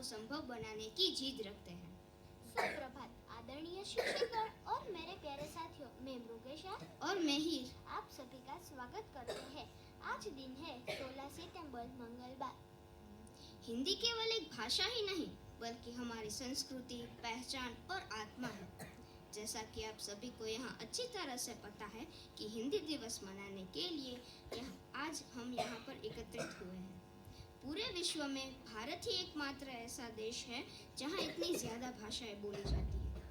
संभव बनाने की जिद रखते हैं। सुप्रभात आदरणीय शिक्षकगण और मेरे प्यारे साथियों, मैं मृगेशा और मैं हीर आप सभी का स्वागत करते हैं। आज दिन है 16 सितंबर मंगलवार। हिंदी केवल एक भाषा ही नहीं बल्कि हमारी संस्कृति, पहचान और आत्मा है। जैसा कि आप सभी को यहाँ अच्छी तरह से पता है कि हिंदी दिवस मनाने के लिए आज हम यहाँ पर एकत्रित हुए हैं। पूरे विश्व में भारत ही एकमात्र ऐसा देश है जहाँ इतनी ज़्यादा भाषाएं बोली जाती है,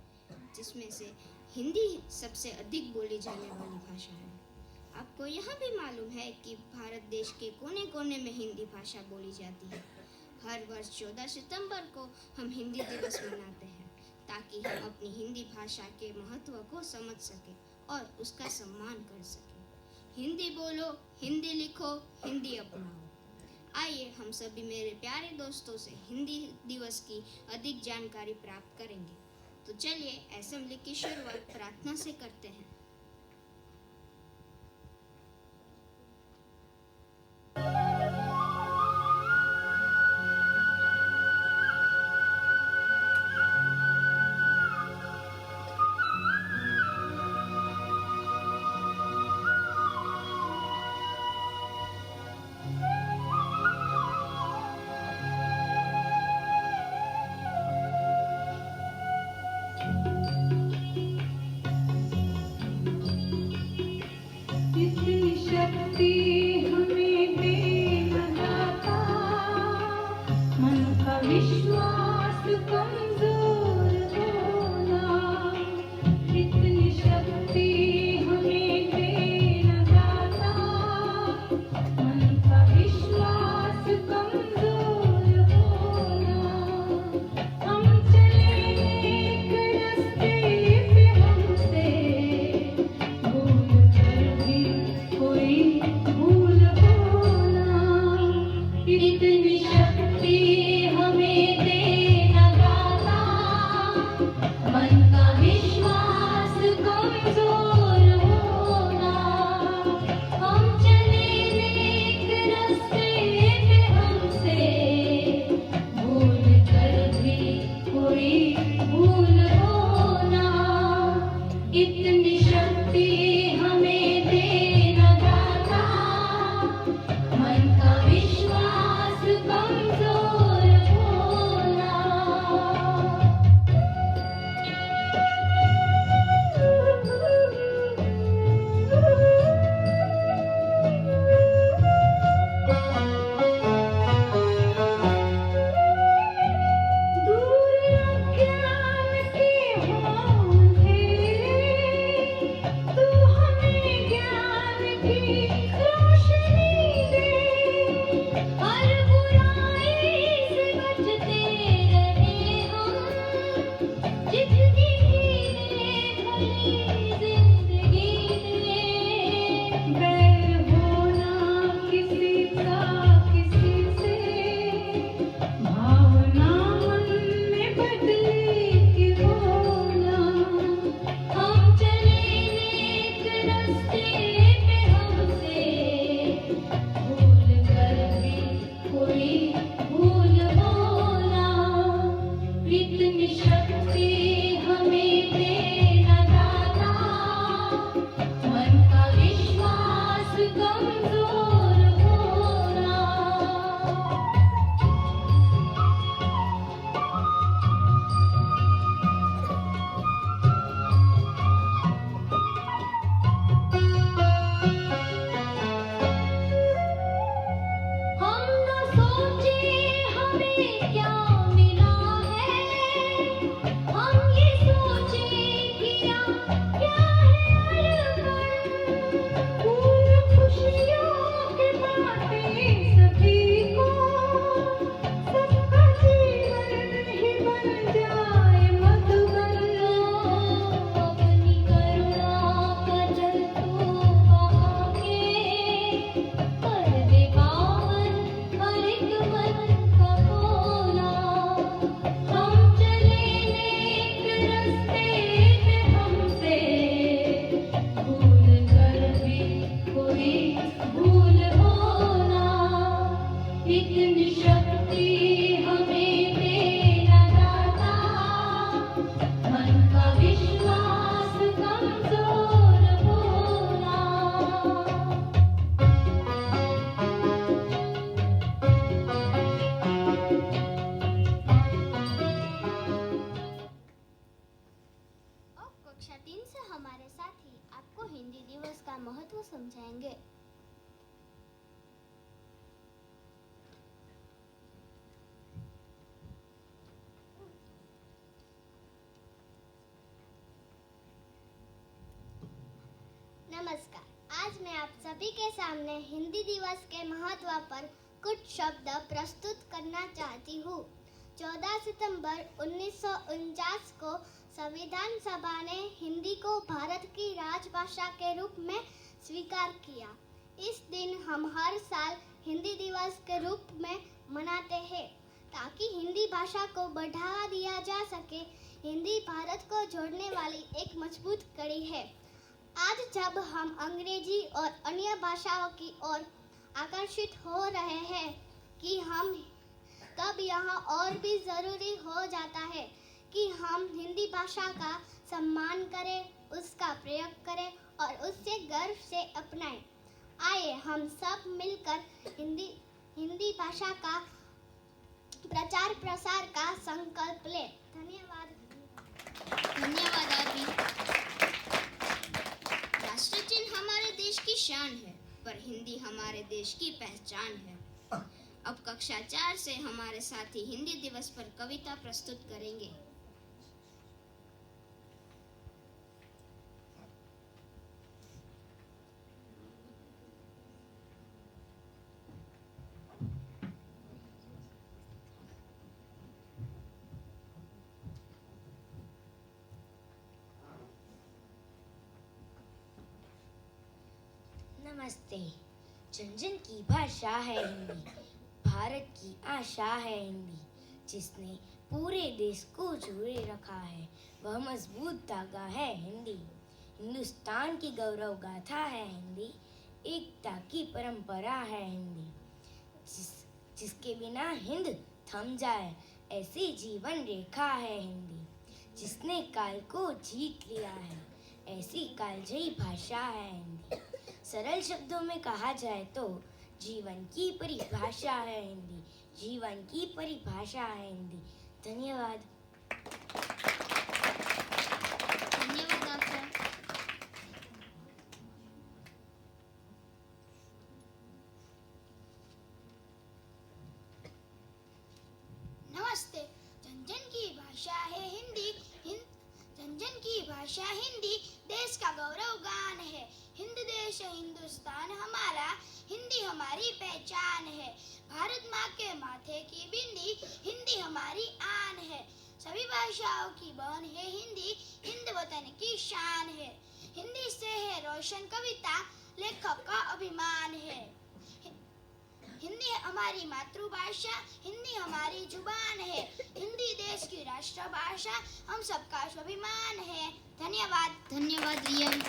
जिसमें से हिंदी सबसे अधिक बोली जाने वाली भाषा है। आपको यह भी मालूम है कि भारत देश के कोने कोने में हिंदी भाषा बोली जाती है। हर वर्ष 14 सितंबर को हम हिंदी दिवस मनाते हैं ताकि हम अपनी हिंदी भाषा के महत्व को समझ सकें और उसका सम्मान कर सकें। हिंदी बोलो, हिंदी लिखो, हिंदी अपनाओ। आइए हम सभी मेरे प्यारे दोस्तों से हिंदी दिवस की अधिक जानकारी प्राप्त करेंगे। तो चलिए असेंबली की शुरुआत प्रार्थना से करते हैं। इतनी शक्ति हमें दे न दाता, समझाएंगे। नमस्कार, आज मैं आप सभी के सामने हिंदी दिवस के महत्व पर कुछ शब्द प्रस्तुत करना चाहती हूँ। 14 सितंबर 1949 को संविधान सभा ने हिंदी को भारत की राजभाषा के रूप में स्वीकार किया। इस दिन हम हर साल हिंदी दिवस के रूप में मनाते हैं ताकि हिंदी भाषा को बढ़ावा दिया जा सके। हिंदी भारत को जोड़ने वाली एक मजबूत कड़ी है। आज जब हम अंग्रेजी और अन्य भाषाओं की ओर आकर्षित हो रहे हैं कि हम तब यह और भी ज़रूरी हो जाता है कि हम हिंदी भाषा का सम्मान करें, उसका प्रयोग करें और उसे गर्व से अपनाएं। आइए हम सब मिलकर हिंदी भाषा का प्रचार प्रसार का संकल्प लें। धन्यवाद। धन्यवाद आदि। राष्ट्र चिन्ह हमारे देश की शान है, पर हिंदी हमारे देश की पहचान है। अब कक्षा 4 से हमारे साथी हिंदी दिवस पर कविता प्रस्तुत करेंगे। नमस्ते। जन की भाषा है हिंदी, भारत की आशा है हिंदी, जिसने पूरे देश को जोड़े रखा है वह मजबूत धागा है हिंदी। हिंदुस्तान की गौरव गाथा है हिंदी, एकता की परंपरा है हिंदी, जिसके बिना हिंद थम जाए ऐसी जीवन रेखा है हिंदी, जिसने काल को जीत लिया है ऐसी कालजयी भाषा है हिंदी। सरल शब्दों में कहा जाए तो जीवन की परिभाषा है हिंदी, जीवन की परिभाषा है हिंदी। धन्यवाद। धन्यवाद आपका। नमस्ते। जन की भाषा है हिंदी, जन की भाषा हिंदी देश का गौरव गान है। हिंद देश हिंदुस्तान हमारा, हिंदी हमारी पहचान है। भारत माँ के माथे की बिंदी, हिंदी हमारी आन है। सभी भाषाओं की बहन है हिंदी, हिंद वतन की शान है। हिंदी से है रोशन कविता, लेखक का अभिमान है। हिंदी हमारी मातृभाषा, हिंदी हमारी जुबान है। हिंदी देश की राष्ट्रभाषा, हम सबका स्वाभिमान है। धन्यवाद। धन्यवाद रियम।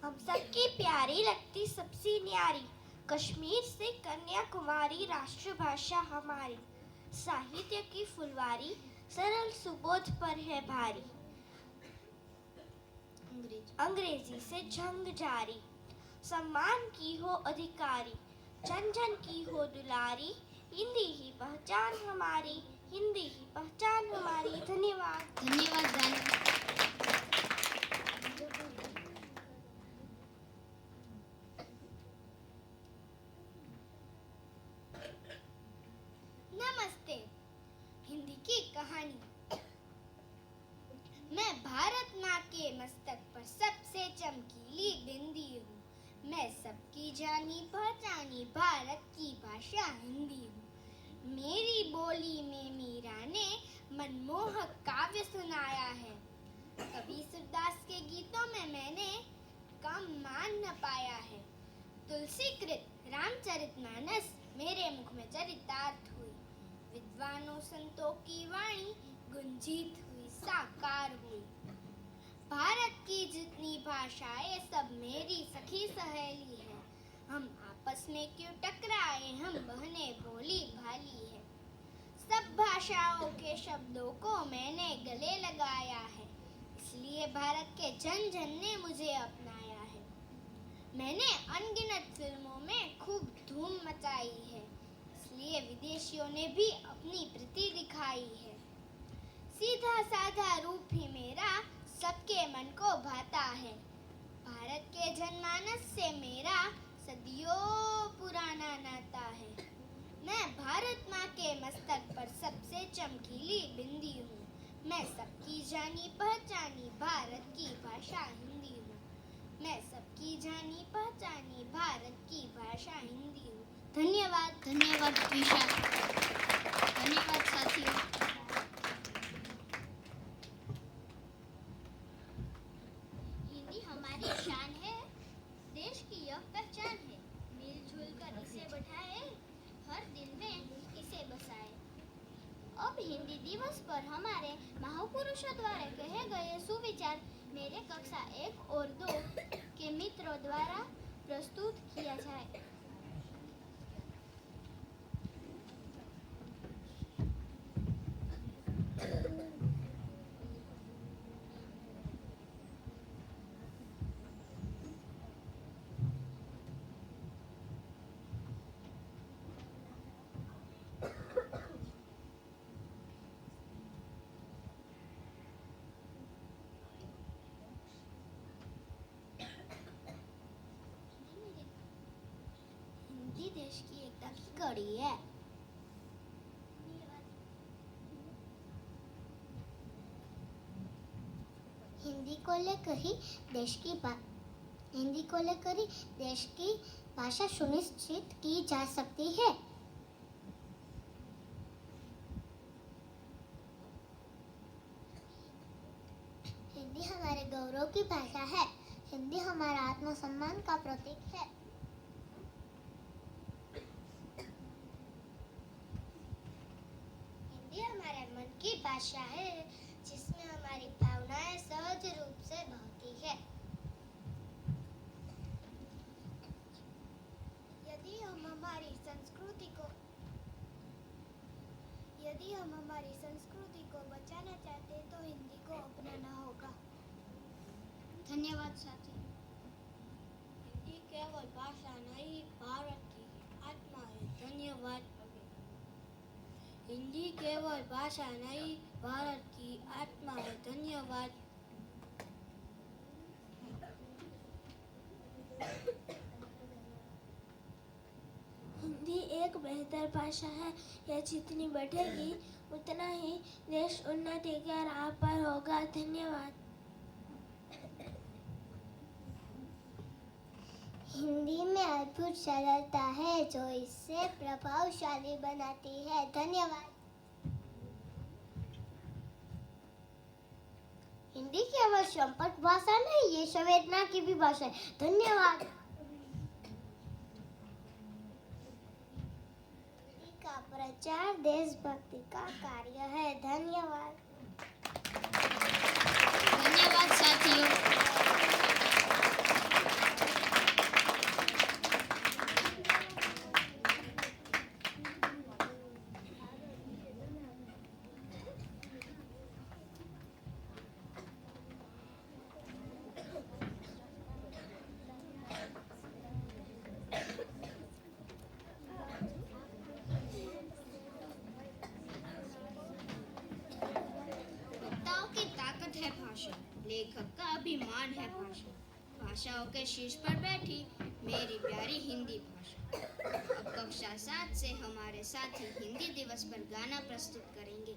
हम सबकी प्यारी लगती सबसे न्यारी, कश्मीर से कन्याकुमारी राष्ट्रभाषा हमारी। साहित्य की फुलवारी, सरल सुबोध पर है भारी। अंग्रेजी से जंग जारी, सम्मान की हो अधिकारी, जन जन की हो दुलारी। हिंदी ही पहचान हमारी, हिंदी ही पहचान हमारी। धन्यवाद। धन्यवाद दान। नमस्ते। हिंदी की कहानी। मैं भारत माँ के मस्तक पर सबसे चमकीली बिंदी हूँ। मैं सबकी जानी पहचानी भारत की भाषा हिंदी हूँ। मेरी बोली में मीरा ने मनमोहक काव्य सुनाया है। कबीरदास के गीतों में मैंने कम मान न पाया है। तुलसीकृत रामचरितमानस मेरे मुख में चरितार्थ हुई। विद्वानों संतों की वाणी गुंजित हुई, साकार हुई। भारत की जितनी भाषाएं सब मेरी सखी सहेली है। हम आपस में क्यों टकराए, हम बहने भोली भाली है। सब भाषाओं के शब्दों को मैंने गले लगाया है, इसलिए भारत के जन जन ने मुझे अपनाया है। मैंने अनगिनत फिल्मों में खूब धूम मचाई है, लिए विदेशियों ने भी अपनी प्रीति दिखाई है। सीधा साधा रूप ही मेरा सबके मन को भाता है। भारत के जनमानस से मेरा सदियों पुराना नाता है। मैं भारत माँ के मस्तक पर सबसे चमकीली बिंदी हूँ। मैं सबकी जानी पहचानी भारत की भाषा हिंदी हूँ। मैं सबकी जानी पहचानी भारत की भाषा हिंदी हूँ। धन्यवाद। धन्यवाद ईशा। धन्यवाद साथियों। हिंदी हमारी शान है, देश की यह पहचान है। मिलजुल कर इसे बढ़ाए, हर दिल में इसे बसाए। अब हिंदी दिवस पर हमारे महापुरुषों द्वारा कहे गए सुविचार मेरे कक्षा 1 और 2 के मित्रों द्वारा प्रस्तुत किया जाए। हिंदी देश की एकता की कड़ी है। हिंदी को लेकर ही देश की भाषा सुनिश्चित की जा सकती है। हिंदी हमारे गौरव की भाषा है। हिंदी हमारा आत्मसम्मान का प्रतीक है। हिंदी हमारे मन की भाषा है, जिसमें हमारी भावनाएं सहज रूप से बहती है। यदि हम हमारी संस्कृति को बचाना चाहते हैं तो हिंदी को अपनाना होगा। धन्यवाद साथी। हिंदी केवल भाषा नहीं, भारत की आत्मा है। धन्यवाद। हिंदी केवल भाषा नहीं, भारत की आत्मा है। धन्यवाद। हिंदी एक बेहतर भाषा है। यह जितनी बढ़ेगी उतना ही देश उन्नति के राह पर होगा। धन्यवाद। हिंदी में अद्भुत सरलता है जो इसे प्रभावशाली बनाती है। धन्यवाद। हिंदी केवल संपर्क भाषा नहीं, ये संवेदना की भी भाषा है। धन्यवाद। हिंदी का प्रचार देशभक्ति का कार्य है। धन्यवाद। धन्यवाद साथियों। वक्ताओं की ताकत है भाषा, लेखक का अभिमान है भाषा। भाषाओं के शीर्ष पर बैठी मेरी प्यारी हिंदी भाषा। अब कक्षा 7 से हमारे साथी हिंदी दिवस पर गाना प्रस्तुत करेंगे।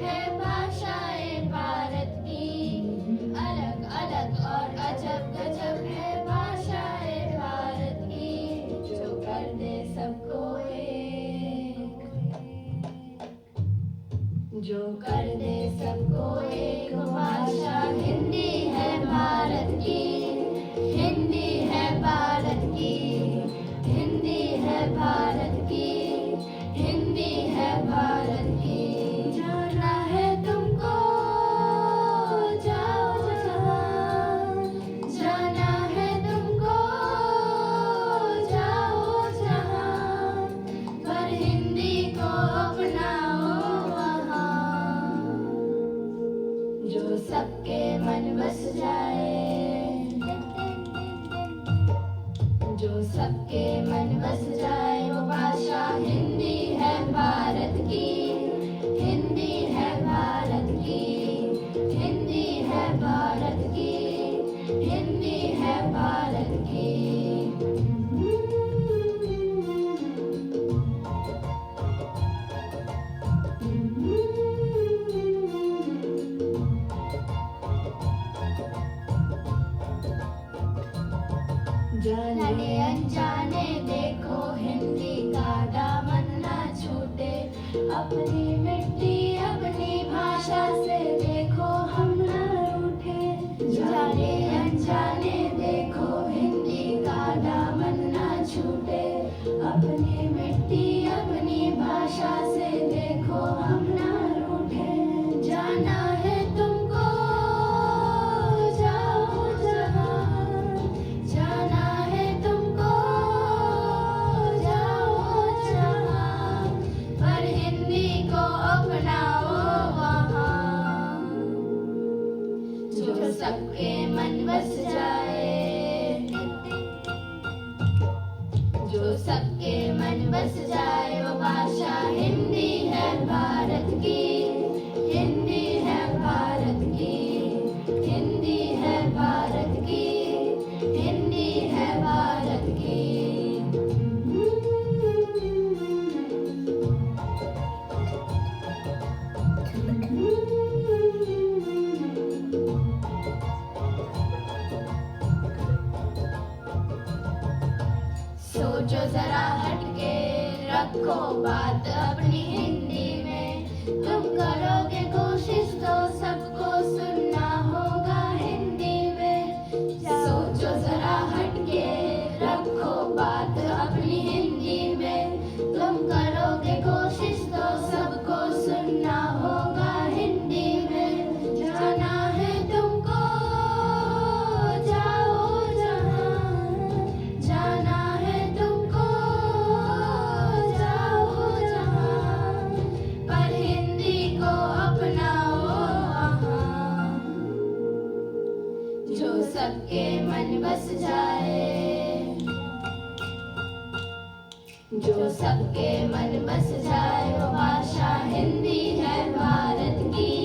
है भाषाएं भारत की, अलग अलग और अजब गजब है भाषाएं भारत की, जो कर दे सबको एक, जो कर दे सबको एक। भाषा हिंदी है भारत की, हिंदी है भारत की, हिंदी है भारत की, हिंदी है भारत की। जाना है तुमको जाओ जहाँ, जाना है तुमको जाओ जहाँ, पर हिंदी को अपनाओ वहाँ, जो सबके मन बस जाए, जो सबके मन बस जाए। वो भाषा हिंदी है भारत की, हिंदी है भारत की, हिंदी है भारत की, हिंदी है भारत की। जाने अनजाने देखो हिंदी का दामन ना छूटे, अपनी मिट्टी अपनी भाषा से देखो हम ना रूठे। जाने अनजाने देखो हिंदी का दामन ना छूटे, अपनी मिट्टी अपनी भाषा से देखो हम ना रूठे। जाना है तुमको जाओ जहाँ, जाना है तुमको जाओ जहाँ, पर हिंदी को अपनाओ वहाँ, जो सबके मन बस जाए, जो सबके मन बस जाए। वो भाषा हिंदी है भारत की, हिंदी है भारत की, हिंदी है भारत की, हिंदी है भारत की। सोचो जरा हटके, रखो बात अपनी हिंदी में, तुम करोगे कोशिश तो सबको सुनना होगा हिंदी में। सोचो जरा हटके, रखो बात अपनी हिंदी में, तुम करोगे कोशिश तो सबको सुनना होगा हिंदी में। जाना है तुमको जाओ जहाँ, जाना है तुमको जाओ जहाँ, पर हिंदी को अपनाओ वहाँ, जो सबके मन बस जाए, जो सबके मन बस जाए। वो भाषा हिंदी है भारत की,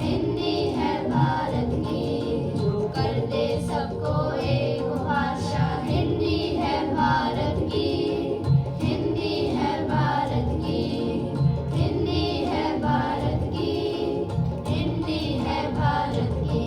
हिंदी है भारत की, जो कर दे सबको एक। वो भाषा हिंदी है भारत की, हिंदी है भारत की, हिंदी है भारत की, हिंदी है भारत की।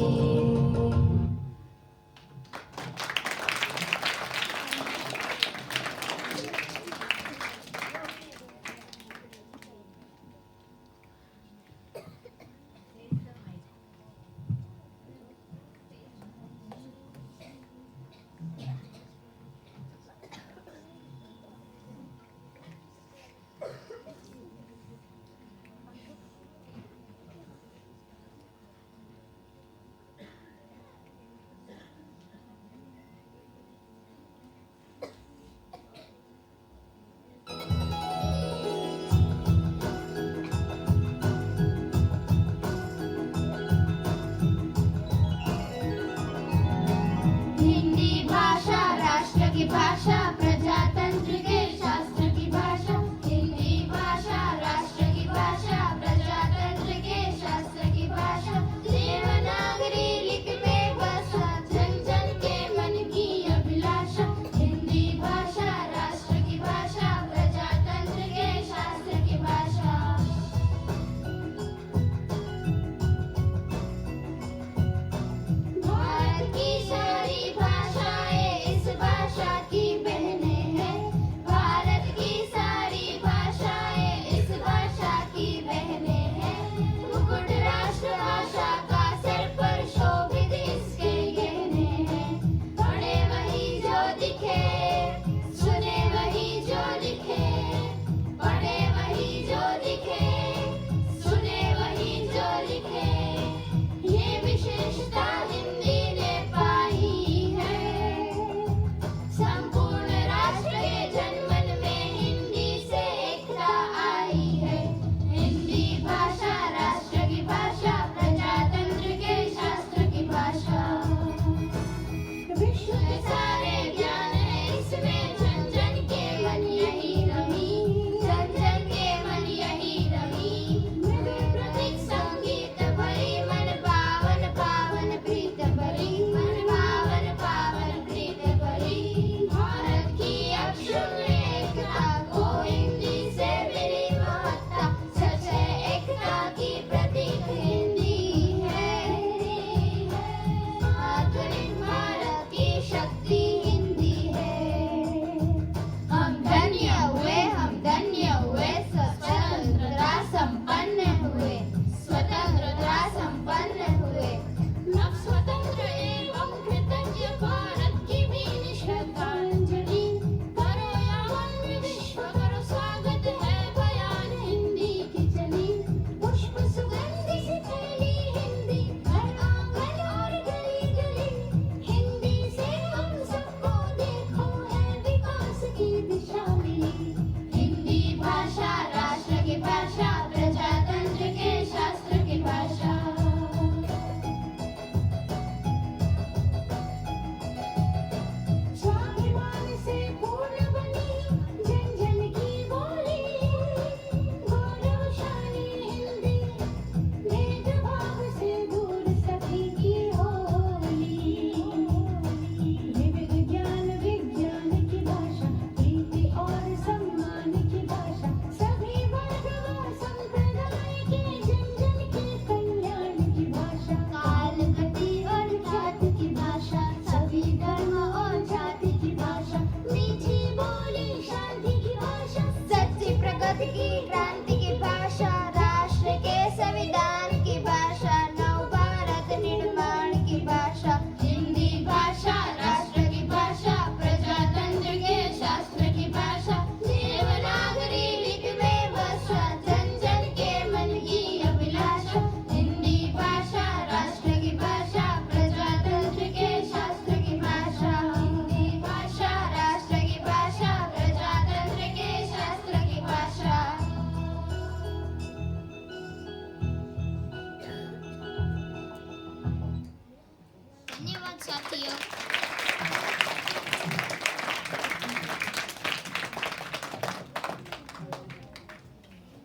साथियों,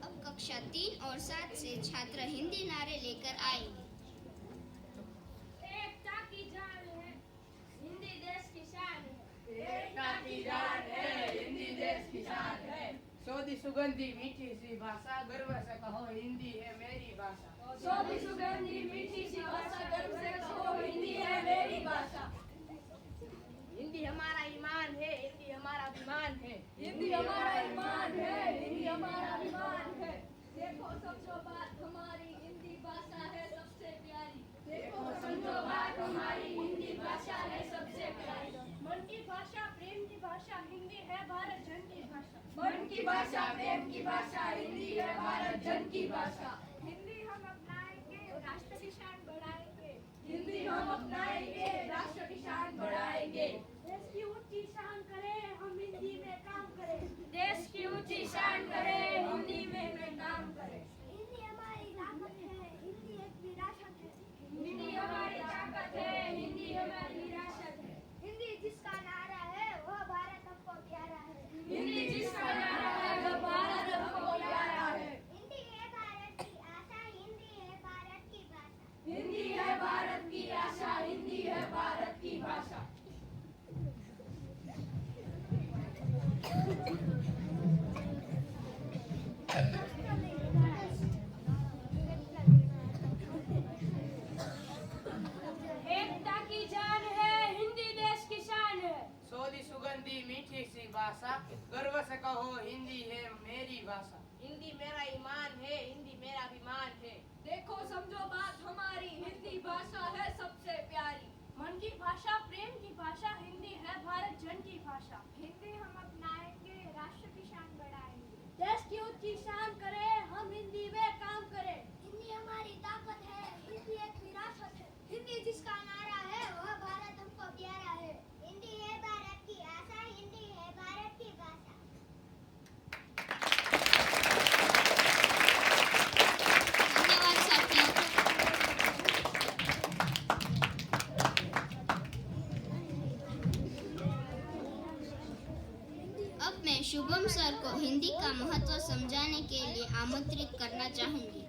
अब कक्षा 3 और 7 से छात्र हिंदी नारे लेकर आएंगे। एकता की जान है, हिंदी देश की शान है। एकता की जान है, हिंदी देश की शान है। सोदी सुगंधी मीठी सी भाषा, गर्व से कहो हिंदी है मेरी भाषा। सोदी सुगंधी मीठी सी भाषा, गर्व से कहो हिंदी है मेरी भाषा। हिंदी हमारा ईमान है, हिंदी हमारा अभिमान है। हिंदी हमारा ईमान है, हिंदी हमारा अभिमान है। देखो समझो बात हमारी हिंदी भाषा है सबसे प्यारी। देखो समझो बात हमारी हिंदी भाषा है सबसे प्यारी। मन की भाषा प्रेम की भाषा, हिंदी है भारत जन की भाषा। मन की भाषा प्रेम की भाषा, हिंदी है भारत जन की भाषा। हिंदी हम अपनाएंगे, राष्ट्र की शान बढ़ाएंगे। हिंदी हम अपनाएंगे, राष्ट्र की शान बढ़ाएंगे। देश की ऊंची शान करें, हम हिंदी में काम करें। देश की ऊंची शान करें, हिंदी में काम करें। हिंदी हमारी ताकत है, हिंदी एक विरासत है। हिंदी हमारी ताकत है, हिंदी हमारी विरासत है। हिंदी जिसका नारा है वह भारत हमको प्यारा है। हिंदी जिसका नारा है वह भारत हमको प्यारा है। हिंदी है भारत की आशा, हिंदी है भारत की भाषा। हिंदी है भारत की आशा, हिंदी है भारत की भाषा। एकता की जान है, हिंदी देश की शान है। सोदी सुगंधी मीठी सी भाषा, गर्व से कहो हिंदी है मेरी भाषा। हिंदी मेरा ईमान है, हिंदी मेरा अभिमान है। देखो समझो बात हमारी हिंदी भाषा है सबसे प्यारी। मन की भाषा प्रेम की भाषा, हिंदी है भारत जन की भाषा। हिंदी हम अपनाएंगे, राष्ट्र की शान बढ़ाएंगे। देश की ऊंची शान करें, हम हिंदी में काम करें। हिंदी हमारी ताकत है, हिंदी एक विरासत है। हिंदी जिसका नारा है वह भारत हमको प्यारा है। हिंदी है भारत की आशा, हिंदी है भारत की भाषा। धन्यवाद साथियों। अब मैं शुभम सर को हिंदी का महत्व समझाने के लिए आमंत्रित करना चाहूंगी।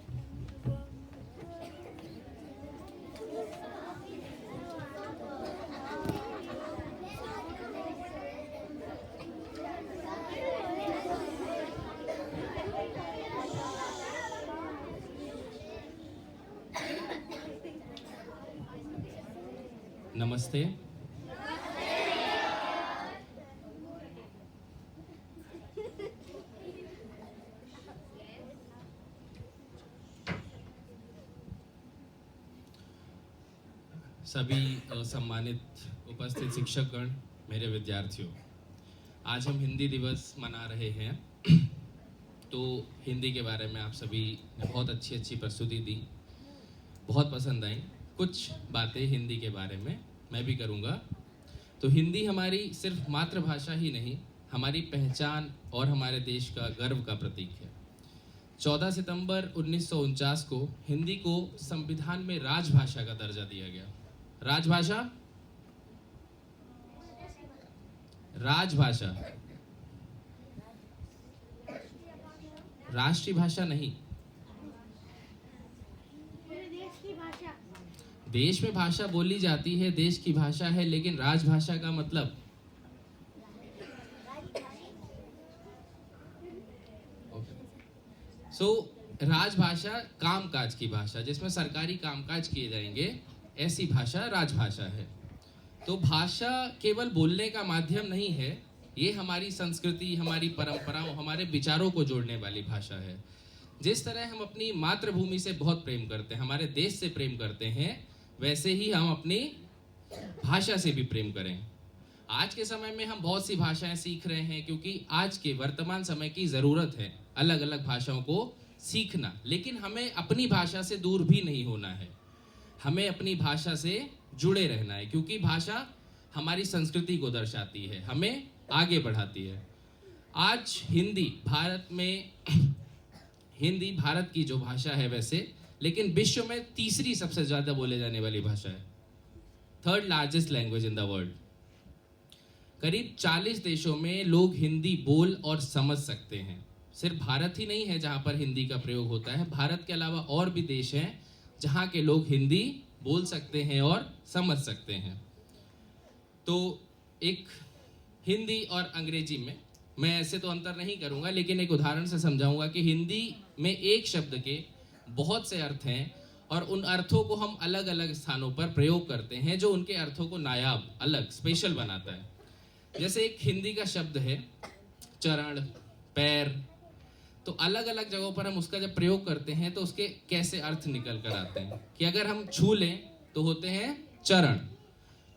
नमस्ते। सभी सम्मानित उपस्थित शिक्षकगण, मेरे विद्यार्थियों, आज हम हिंदी दिवस मना रहे हैं। तो हिंदी के बारे में आप सभी ने बहुत अच्छी प्रस्तुति दी, बहुत पसंद आई। कुछ बातें हिंदी के बारे में मैं भी करूँगा। तो हिंदी हमारी सिर्फ मातृभाषा ही नहीं, हमारी पहचान और हमारे देश का गर्व का प्रतीक है। 14 सितंबर 1949 को हिंदी को संविधान में राजभाषा का दर्जा दिया गया। राजभाषा, राजभाषा, राष्ट्रीय भाषा नहीं। देश में भाषा बोली जाती है, देश की भाषा है, लेकिन राजभाषा का मतलब राजभाषा कामकाज की भाषा, जिसमें सरकारी कामकाज किए जाएंगे, ऐसी भाषा राजभाषा है। तो भाषा केवल बोलने का माध्यम नहीं है, ये हमारी संस्कृति, हमारी परंपराओं, हमारे विचारों को जोड़ने वाली भाषा है। जिस तरह हम अपनी मातृभूमि से बहुत प्रेम करते हैं, हमारे देश से प्रेम करते हैं, वैसे ही हम अपनी भाषा से भी प्रेम करें। आज के समय में हम बहुत सी भाषाएं सीख रहे हैं, क्योंकि आज के वर्तमान समय की ज़रूरत है अलग अलग भाषाओं को सीखना। लेकिन हमें अपनी भाषा से दूर भी नहीं होना है, हमें अपनी भाषा से जुड़े रहना है, क्योंकि भाषा हमारी संस्कृति को दर्शाती है, हमें आगे बढ़ाती है। आज हिंदी भारत में हिंदी भारत की जो भाषा है वैसे, लेकिन विश्व में तीसरी सबसे ज़्यादा बोले जाने वाली भाषा है। Third largest language in the world. करीब 40 देशों में लोग हिंदी बोल और समझ सकते हैं। सिर्फ भारत ही नहीं है जहाँ पर हिंदी का प्रयोग होता है, भारत के अलावा और भी देश हैं जहाँ के लोग हिंदी बोल सकते हैं और समझ सकते हैं। तो एक हिंदी और अंग्रेजी में मैं ऐसे तो अंतर नहीं करूँगा, लेकिन एक उदाहरण से समझाऊंगा कि हिंदी में एक शब्द के बहुत से अर्थ हैं और उन अर्थों को हम अलग अलग स्थानों पर प्रयोग करते हैं जो उनके अर्थों को नायाब, अलग, स्पेशल बनाता है। जैसे एक हिंदी का शब्द है चरण, पैर, तो अलग अलग जगहों पर हम उसका जब प्रयोग करते हैं तो उसके कैसे अर्थ निकल कर आते हैं कि अगर हम छू लें तो होते हैं चरण,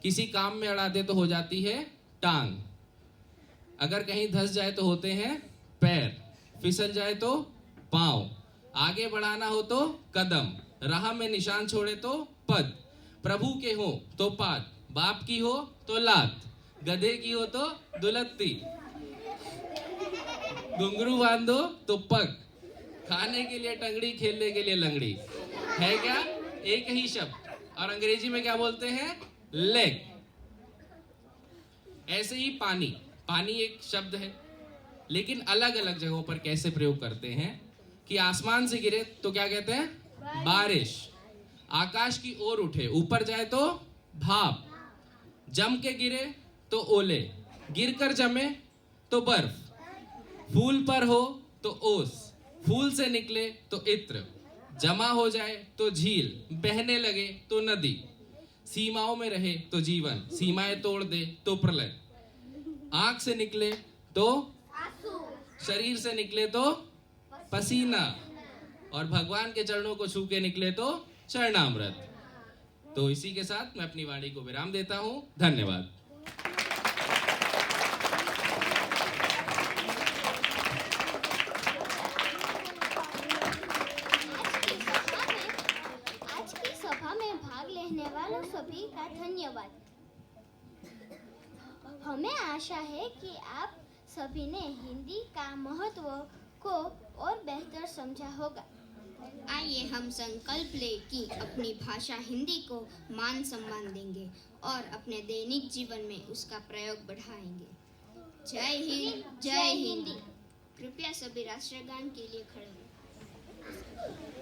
किसी काम में अड़ा दे तो हो जाती है टांग, अगर कहीं धंस जाए तो होते हैं पैर, फिसल जाए तो पाँव, आगे बढ़ाना हो तो कदम, राह में निशान छोड़े तो पद, प्रभु के हो तो पाद, बाप की हो तो लात, गधे की हो तो दुलत्ती, घुंघरू बांधो तो पग, खाने के लिए टंगड़ी, खेलने के लिए लंगड़ी। है क्या? एक ही शब्द। और अंग्रेजी में क्या बोलते हैं? लेग। ऐसे ही पानी, पानी एक शब्द है, लेकिन अलग अलग जगहों पर कैसे प्रयोग करते हैं कि आसमान से गिरे तो क्या कहते हैं? बारिश। आकाश की ओर उठे, ऊपर जाए तो भाप, जम के गिरे तो ओले, गिरकर जमे तो बर्फ, फूल पर हो तो ओस, फूल से निकले तो इत्र, जमा हो जाए तो झील, बहने लगे तो नदी, सीमाओं में रहे तो जीवन, सीमाएं तोड़ दे तो प्रलय, आंख से निकले तो शरीर से निकले तो पसीना, और भगवान के चरणों को छू के निकले तो चरणामृत। तो इसी के साथ मैं अपनी वाणी को विराम देता हूं। धन्यवाद। आज की सभा में भाग लेने वालों सभी का धन्यवाद। हमें आशा है कि आप सभी ने हिंदी का महत्व को और बेहतर समझा होगा। आइए हम संकल्प लें कि अपनी भाषा हिंदी को मान सम्मान देंगे और अपने दैनिक जीवन में उसका प्रयोग बढ़ाएंगे। जय हिंद, जय हिंदी। कृपया सभी राष्ट्रीय गान के लिए खड़े हों।